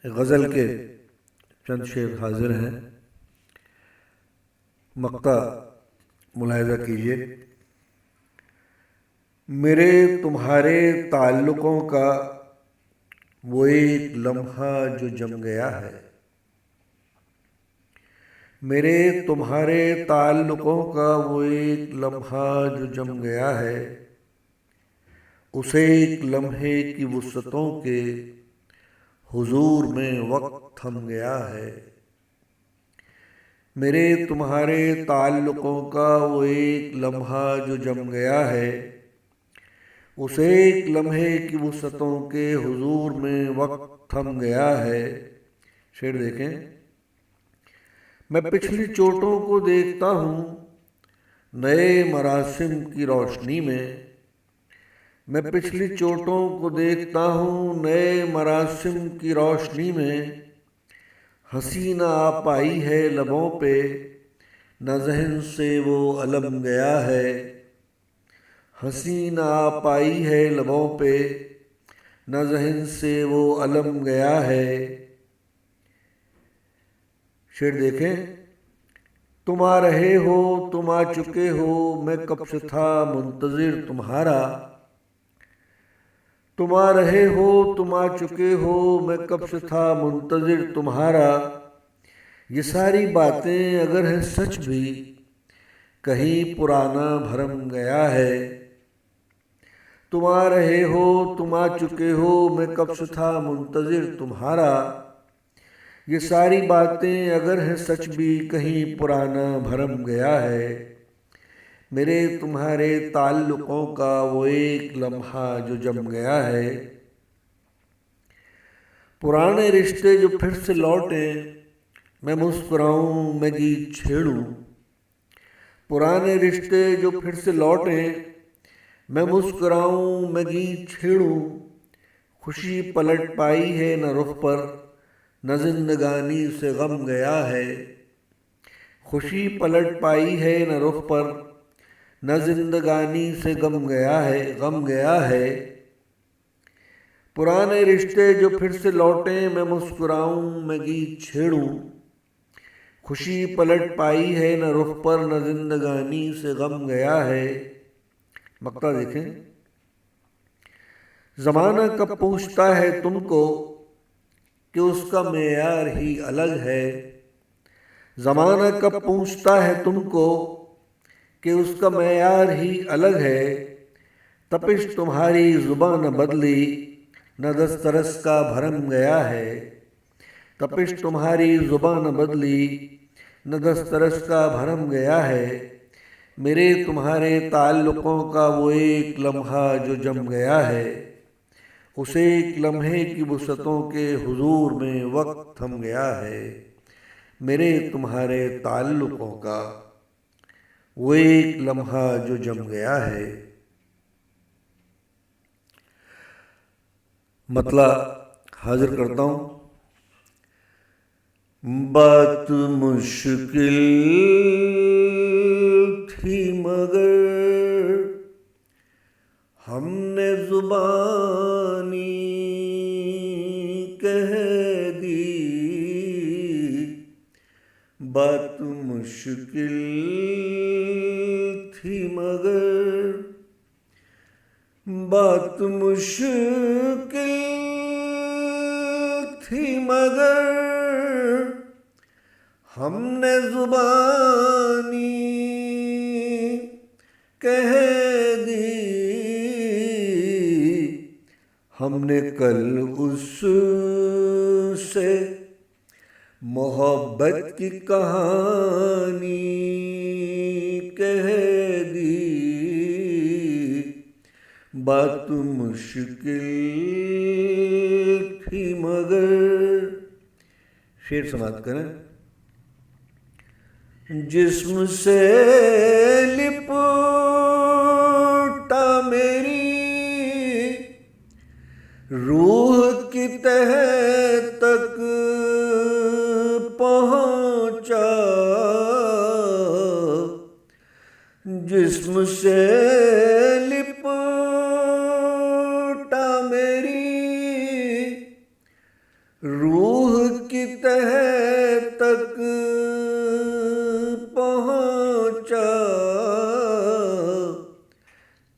غزل کے چند شعر حاضر ہیں، مقطع ملاحظہ کیجیے۔ میرے تمہارے تعلقوں کا وہ ایک لمحہ جو جم گیا ہے، میرے تمہارے تعلقوں کا وہ ایک لمحہ جو جم گیا ہے، اسے ایک لمحے کی وسعتوں کے حضور میں وقت تھم گیا ہے۔ میرے تمہارے تعلقوں کا وہ ایک لمحہ جو جم گیا ہے، اسے ایک لمحے کی وسعتوں کے حضور میں وقت تھم گیا ہے۔ شعر دیکھیں۔ میں پچھلی چوٹوں کو دیکھتا ہوں نئے مراسم کی روشنی میں، میں پچھلی چوٹوں کو دیکھتا ہوں نئے مراسم کی روشنی میں، ہنسی نہ آ پائی ہے لبوں پہ، نہ ذہن سے وہ الم گیا ہے۔ ہنسی نہ آ پائی ہے لبوں پہ، نہ ذہن سے وہ الم گیا ہے۔ شعر دیکھیں۔ تم آ رہے ہو، تم آ چکے ہو، میں کب سے تھا منتظر تمہارا۔ تم آ رہے ہو، تم آ چکے ہو، میں کب سے تھا منتظر تمہارا۔ یہ ساری باتیں اگر ہیں سچ بھی، کہیں پرانا بھرم گیا ہے۔ تم آ رہے ہو، تم آ چکے ہو، میں کب سے تھا منتظر تمہارا۔ یہ ساری باتیں اگر ہیں سچ بھی، کہیں پرانا بھرم گیا ہے۔ میرے تمہارے تعلقوں کا وہ ایک لمحہ جو جم گیا ہے۔ پرانے رشتے جو پھر سے لوٹیں، میں مسکراؤں میں گیت چھیڑوں۔ پرانے رشتے جو پھر سے لوٹیں، میں مسکراؤں میں گیت چھیڑوں۔ خوشی پلٹ پائی ہے نہ رخ پر، نہ زندگانی سے غم گیا ہے۔ خوشی پلٹ پائی ہے نہ رخ پر، نہ زندگانی سے غم گیا ہے۔ پرانے رشتے جو پھر سے لوٹیں، میں مسکراؤں میں گیت چھیڑوں۔ خوشی پلٹ پائی ہے نہ رخ پر، نہ زندگانی سے غم گیا ہے۔ مقطع دیکھیں۔ زمانہ کب پوچھتا ہے تم کو کہ اس کا معیار ہی الگ ہے۔ زمانہ کب پوچھتا ہے تم کو کہ اس کا معیار ہی الگ ہے۔ تپش تمہاری زباں نہ بدلی، نہ دسترس کا بھرم گیا ہے۔ تپش تمہاری زباں نہ بدلی، نہ دسترس کا بھرم گیا ہے۔ میرے تمہارے تعلقوں کا وہ ایک لمحہ جو جم گیا ہے، اسے ایک لمحے کی وسعتوں کے حضور میں وقت تھم گیا ہے۔ میرے تمہارے تعلقوں کا وہ ایک لمحہ جو جم گیا ہے۔ مطلع حاضر کرتا ہوں۔ بات مشکل تھی مگر ہم نے زبانی کہہ دی۔ بات مشکل تھی مگر، بات مشکل تھی مگر ہم نے زبانی کہہ دی۔ ہم نے کل اس سے محبت کی کہانی کہہ دی۔ بات مشکل تھی مگر۔ شعر سماعت کریں۔ جسم سے لپٹا میری روح کی تہہ تک پہنچا۔ جسم سے لپٹا میری روح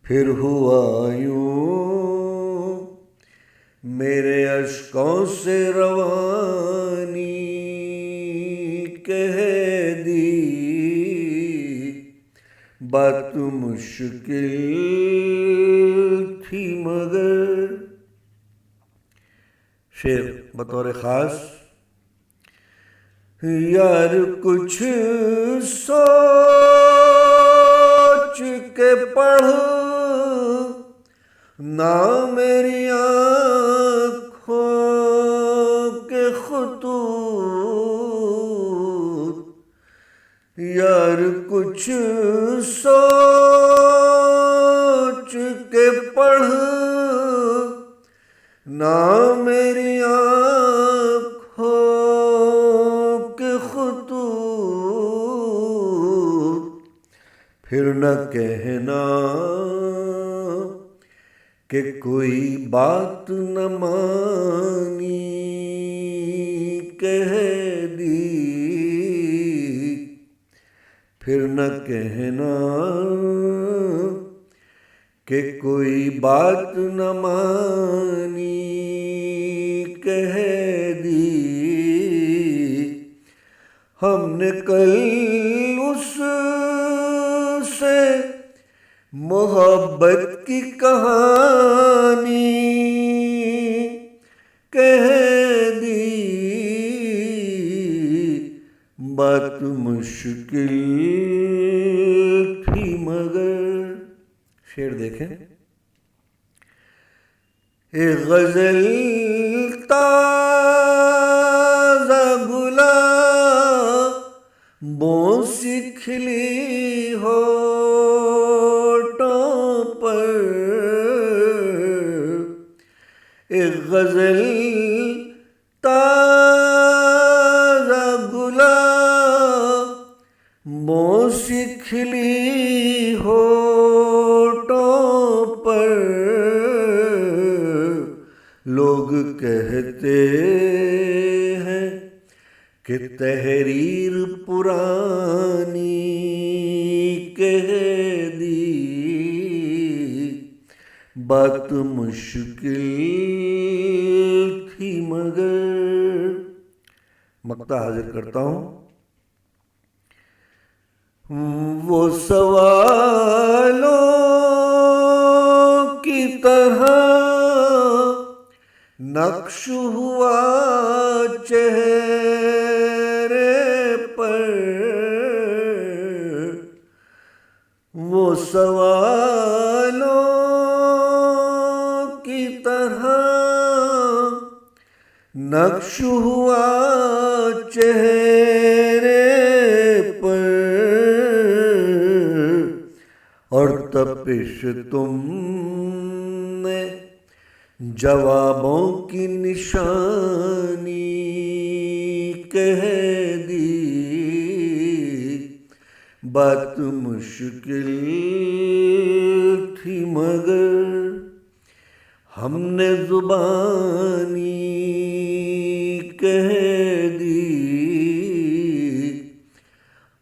پھر ہوا یوں میرے اشکوں سے روانی کہہ دی بات مشکل تھی مگر. شعر بطور خاص. یار کچھ سوچ کے پڑھ نہ میری آنکھوں کے خطوط. یار کچھ سوچ کے پڑھ نہ میری آنکھوں کے خطوط. پھر نہ کہنا کہ کوئی بات نہ مانی کہہ دی. پھر نہ کہنا کہ کوئی بات نہ مانی کہہ دی. ہم نے کل اس سے محبت کی کہانی کہہ دی بات مشکل تھی مگر. شعر دیکھیں. ایک غزل تازہ گلابوں سی کھلی ہونٹوں پر. ایک غزل تازہ گلابوں سی کھلی ہونٹوں پر. لوگ کہتے ہیں کہ تحریر پرانی کہہ دی بات مشکل تھی مگر. مقطع حاضر کرتا ہوں. وہ سوالوں کی طرح نقش ہوا چہرے پر. وہ سوالوں کی طرح نقش ہوا چہرے پر. اور تپش تم نے جوابوں کی نشانی کہہ دی بات مشکل تھی مگر. ہم نے زبانی کہہ دی.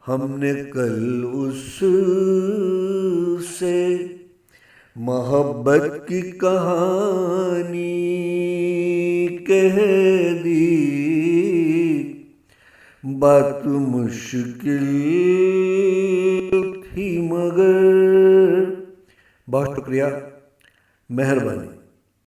ہم نے کل اس سے محبت کی کہانی کہہ دی بات مشکل تھی مگر. بہت شکریہ، مہربانی.